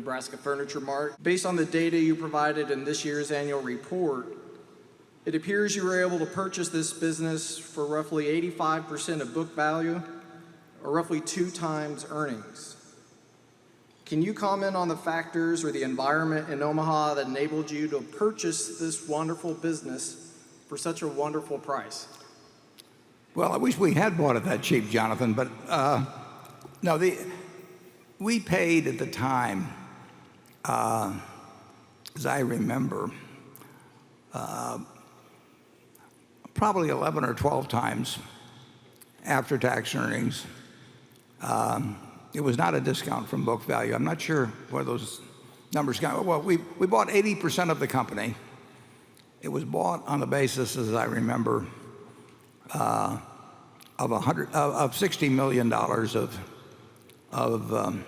Nebraska Furniture Mart. Based on the data you provided in this year's annual report, it appears you were able to purchase this business for roughly 85% of book value, or roughly 2 times earnings. Can you comment on the factors or the environment in Omaha that enabled you to purchase this wonderful business for such a wonderful price? Well, I wish we had bought it that cheap, Jonathan, but no, we paid at the time, as I remember, probably 11 or 12 times after-tax earnings. It was not a discount from book value. I'm not sure where those numbers got. Well, we bought 80% of the company. It was bought on the basis, as I remember, of $60 million of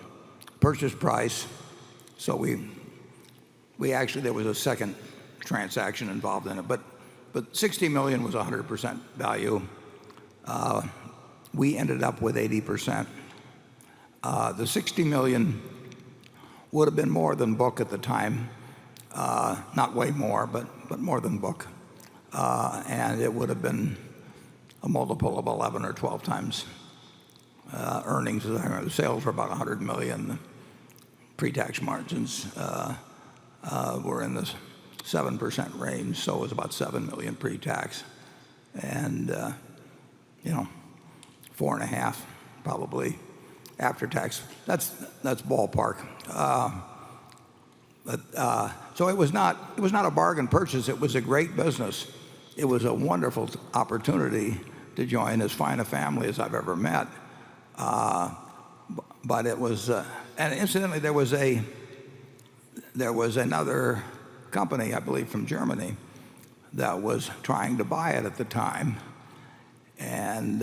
purchase price. So we actually, there was a second transaction involved in it, but 60 million was 100% value. We ended up with 80%. The 60 million would have been more than book at the time, not way more, but more than book, and it would have been a multiple of 11 or 12 times earnings. As I remember, the sales were about 100 million. Pre-tax margins were in the 7% range, so it was about 7 million pre-tax, and 4.5 probably after tax. That's ballpark. So it was not a bargain purchase. It was a great business. It was a wonderful opportunity to join as fine a family as I've ever met. But it was, and incidentally, there was another company, I believe from Germany, that was trying to buy it at the time. And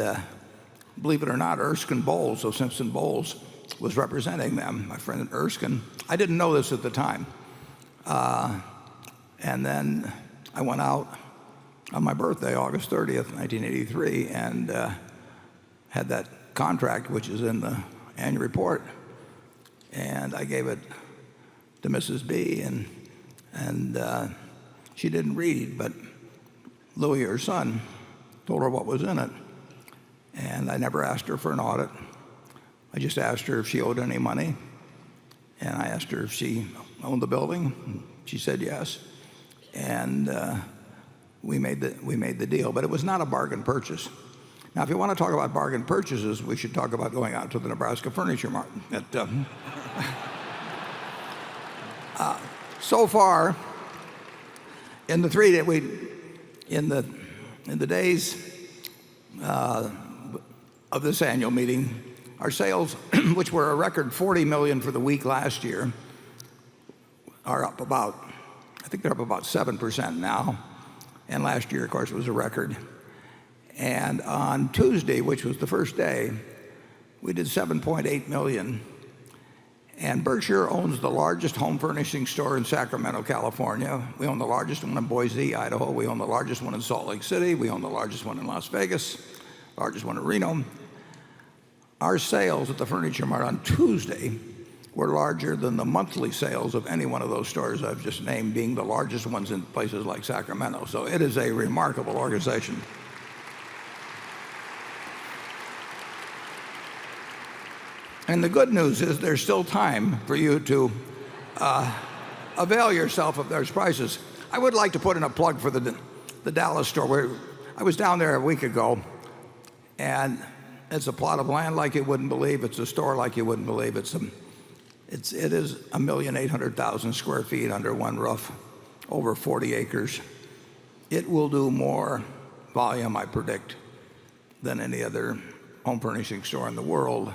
believe it or not, Erskine Bowles of Simpson Bowles was representing them, my friend Erskine. I didn't know this at the time. And then I went out on my birthday, August 30th, 1983, and had that contract, which is in the annual report. And I gave it to Mrs. B, and she didn't read, but Louis, her son, told her what was in it. And I never asked her for an audit. I just asked her if she owed any money. And I asked her if she owned the building. She said yes. And we made the deal. But it was not a bargain purchase. Now, if you want to talk about bargain purchases, we should talk about going out to the Nebraska Furniture Mart. So far, in the days of this annual meeting, our sales, which were a record 40 million for the week last year, are up about, I think they're up about 7% now. And last year, of course, was a record. And on Tuesday, which was the first day, we did 7.8 million. And Berkshire owns the largest home furnishing store in Sacramento, California. We own the largest one in Boise, Idaho. We own the largest one in Salt Lake City. We own the largest one in Las Vegas, largest one in Reno. Our sales at the Furniture Mart on Tuesday were larger than the monthly sales of any one of those stores I've just named, being the largest ones in places like Sacramento. So it is a remarkable organization. And the good news is there's still time for you to avail yourself of those prices. I would like to put in a plug for the Dallas store. Where I was down there a week ago, and it's a plot of land like you wouldn't believe. It's a store like you wouldn't believe. It is 1,800,000 square feet under one roof, over 40 acres. It will do more volume, I predict, than any other home furnishing store in the world.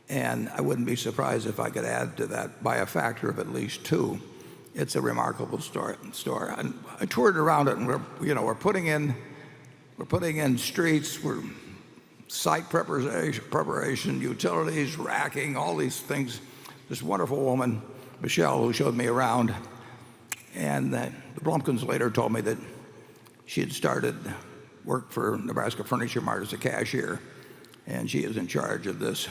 And I wouldn't be surprised if I could add to that by a factor of at least 2. It's a remarkable store. And I toured around it, and we're putting in streets, we're site preparation, utilities, racking, all these things. This wonderful woman, Michelle, who showed me around, and the Blumkins later told me that she had started work for Nebraska Furniture Mart as a cashier, and she is in charge of this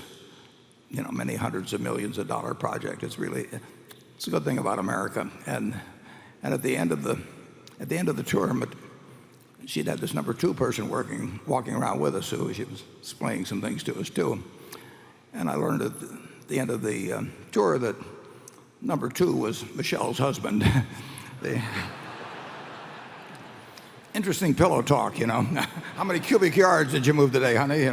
many hundreds of millions of dollar project. It's a good thing about America. And at the end of the tour, she'd had this number 2 person walking around with us, who she was explaining some things to us too. And I learned at the end of the tour that number 2 was Michelle's husband. The interesting pillow talk. How many cubic yards did you move today, honey?